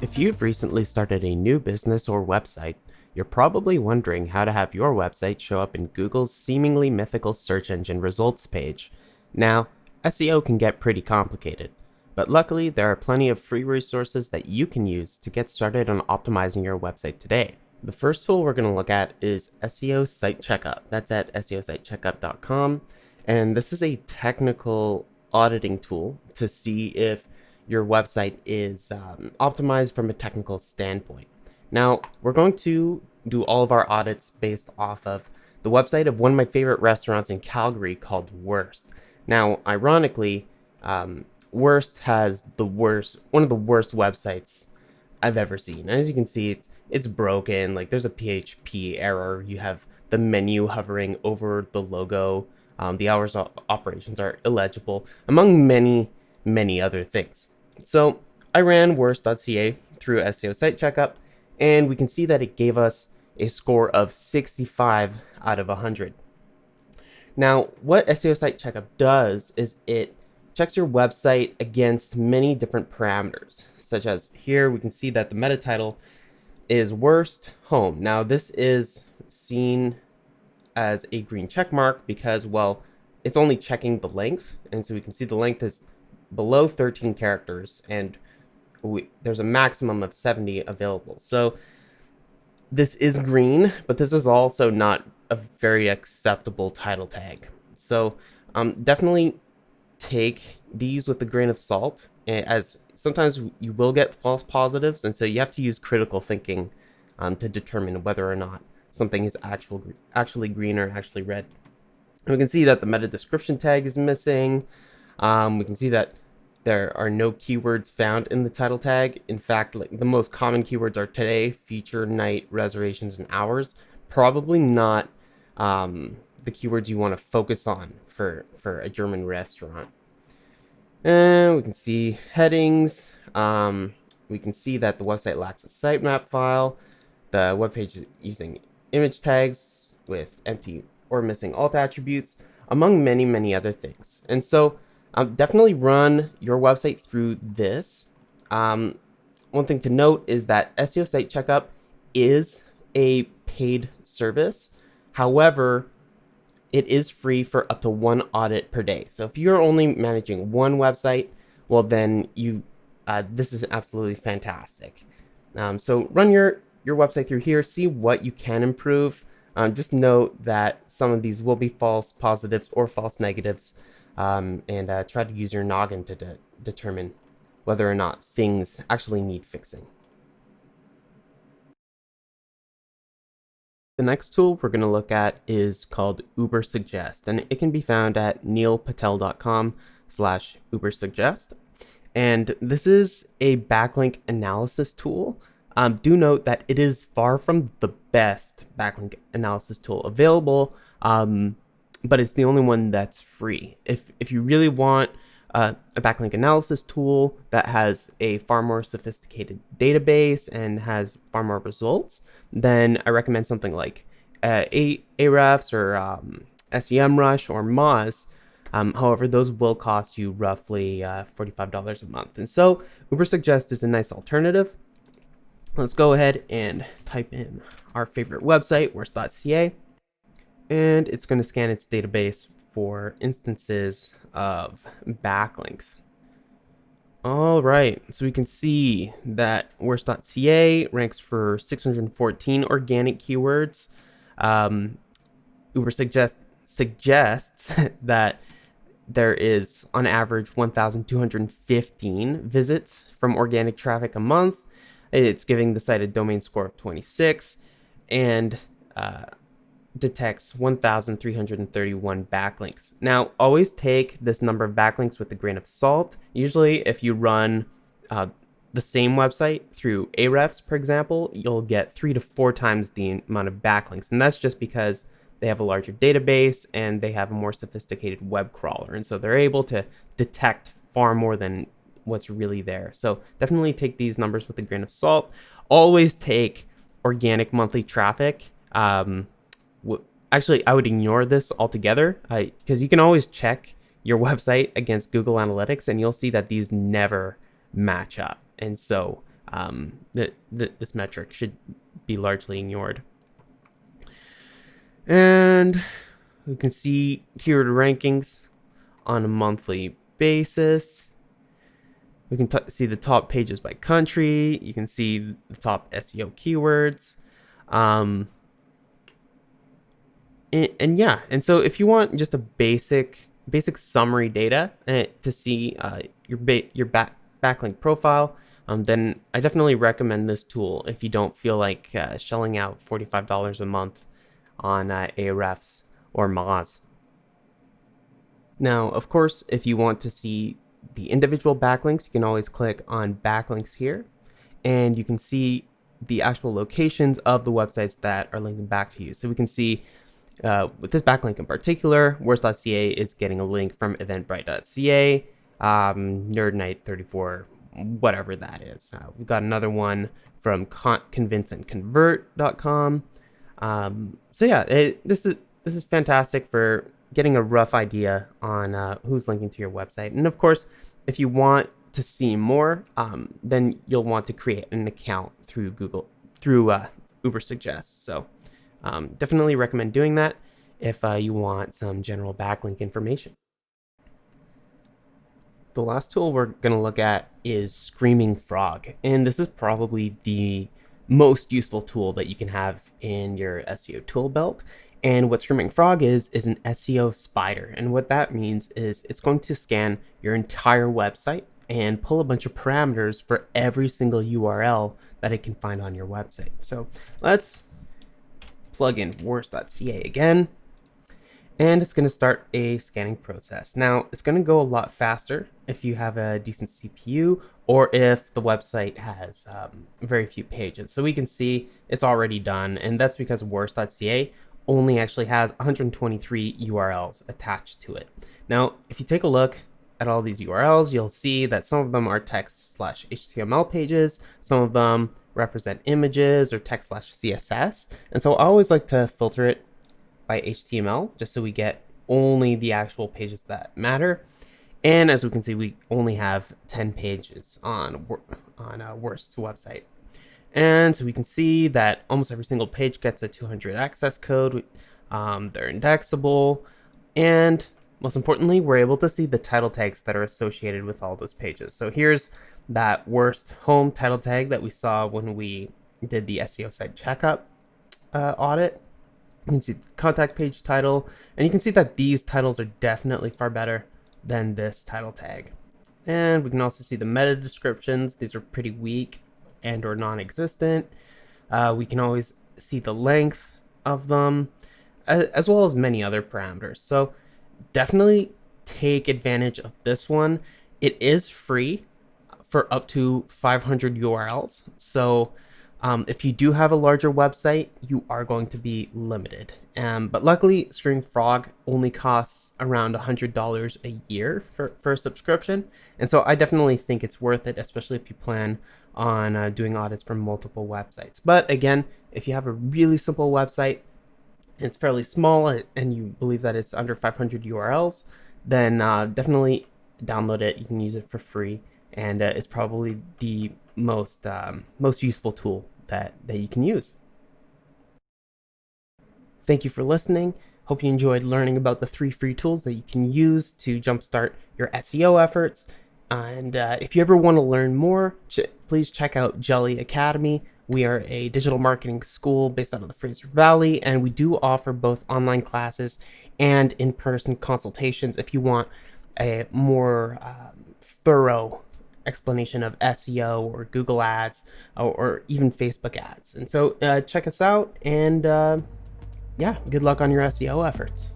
If you've recently started a new business or website, you're probably wondering how to have your website show up in Google's seemingly mythical search engine results page. Now, SEO can get pretty complicated, but luckily there are plenty of free resources that you can use to get started on optimizing your website today. The first tool we're going to look at is SEO Site Checkup. That's at seositecheckup.com, and this is a technical auditing tool to see if your website is optimized from a technical standpoint. Now, we're going to do all of our audits based off of the website of one of my favorite restaurants in Calgary called Worst. Now, ironically, Worst has one of the worst websites I've ever seen. As you can see, it's broken. Like, there's a PHP error. You have the menu hovering over the logo. The hours of operations are illegible, among many other things. So I ran worst.ca through SEO Site Checkup, and we can see that it gave us a score of 65 out of 100. Now, what SEO Site Checkup does is it checks your website against many different parameters, such as here we can see that the meta title is worst home. Now, this is seen as a green check mark because, well, it's only checking the length, and so we can see the length is below 13 characters, and there's a maximum of 70 available. So this is green, but this is also not a very acceptable title tag. So definitely take these with a grain of salt, as sometimes you will get false positives, and so you have to use critical thinking to determine whether or not something is actually green or actually red. And we can see that the meta description tag is missing. We can see that there are no keywords found in the title tag. In fact, like, the most common keywords are today, feature, night, reservations, and hours. Probably not the keywords you want to focus on for a German restaurant. And we can see headings. We can see that the website lacks a sitemap file. The webpage is using image tags with empty or missing alt attributes, among many other things. And so definitely run your website through this. One thing to note is that SEO Site Checkup is a paid service. However, it is free for up to one audit per day. So if you're only managing one website, well, then this is absolutely fantastic. So run your website through here, see what you can improve. Just note that some of these will be false positives or false negatives, and try to use your noggin to determine whether or not things actually need fixing. The next tool we're going to look at is called Ubersuggest, and it can be found at neilpatel.com/Ubersuggest. And this is a backlink analysis tool. Do note that it is far from the best backlink analysis tool available, but it's the only one that's free. If you really want a backlink analysis tool that has a far more sophisticated database and has far more results, then I recommend something like Ahrefs or SEMrush or Moz. However, those will cost you roughly $45 a month. And so Ubersuggest is a nice alternative. Let's go ahead and type in our favorite website, worst.ca, and it's going to scan its database for instances of backlinks. All right, so we can see that worst.ca ranks for 614 organic keywords. Ubersuggest suggests that there is, on average, 1,215 visits from organic traffic a month. It's giving the site a domain score of 26 and detects 1,331 backlinks. Now, always take this number of backlinks with a grain of salt. Usually, if you run the same website through Ahrefs, for example, you'll get 3 to 4 times the amount of backlinks. And that's just because they have a larger database and they have a more sophisticated web crawler. And so they're able to detect far more than what's really there. So definitely take these numbers with a grain of salt. Always take organic monthly traffic. Actually, I would ignore this altogether because you can always check your website against Google Analytics and you'll see that these never match up. And so this metric should be largely ignored. And we can see tiered rankings on a monthly basis. We can see the top pages by country. You can see the top SEO keywords. And so if you want just a basic summary data to see your backlink profile, then I definitely recommend this tool if you don't feel like shelling out $45 a month on Ahrefs or Moz. Now, of course, if you want to see the individual backlinks, you can always click on backlinks here, and you can see the actual locations of the websites that are linking back to you. So we can see with this backlink in particular, worst.ca is getting a link from eventbrite.ca, nerdnight34, whatever that is. We've got another one from convinceandconvert.com. So yeah, this is fantastic for getting a rough idea on who's linking to your website. And of course, if you want to see more, then you'll want to create an account through Ubersuggest. So definitely recommend doing that if you want some general backlink information. The last tool we're going to look at is Screaming Frog, and this is probably the most useful tool that you can have in your SEO tool belt. And what Screaming Frog is an SEO spider, and what that means is it's going to scan your entire website and pull a bunch of parameters for every single URL that it can find on your website. So let's plug in worst.ca again, and it's going to start a scanning process. Now, it's going to go a lot faster if you have a decent CPU or if the website has very few pages. So we can see it's already done, and that's because worst.ca only actually has 123 URLs attached to it. Now, if you take a look at all these URLs, you'll see that some of them are text/HTML pages, some of them represent images or text/CSS. And so I always like to filter it by HTML just so we get only the actual pages that matter. And as we can see, we only have 10 pages on Worst's website. And so we can see that almost every single page gets a 200 access code. They're indexable. And most importantly, we're able to see the title tags that are associated with all those pages. So here's that Worst home title tag that we saw when we did the SEO Site Checkup audit. You can see the contact page title, and you can see that these titles are definitely far better than this title tag. And we can also see the meta descriptions. These are pretty weak and or non-existent. We can always see the length of them, as well as many other parameters. So definitely take advantage of this one. It is free for up to 500 URLs. So if you do have a larger website, you are going to be limited. But luckily, Screaming Frog only costs around $100 a year for a subscription. And so I definitely think it's worth it, especially if you plan on doing audits from multiple websites. But again, if you have a really simple website, it's fairly small, and you believe that it's under 500 URLs, then definitely download it. You can use it for free, and it's probably the most useful tool that you can use. Thank you for listening. Hope you enjoyed learning about the 3 free tools that you can use to jumpstart your SEO efforts. And if you ever want to learn more, please check out Jelly Academy. We are a digital marketing school based out of the Fraser Valley, and we do offer both online classes and in-person consultations if you want a more thorough explanation of SEO or Google ads or even Facebook ads. And so check us out, and yeah, good luck on your SEO efforts.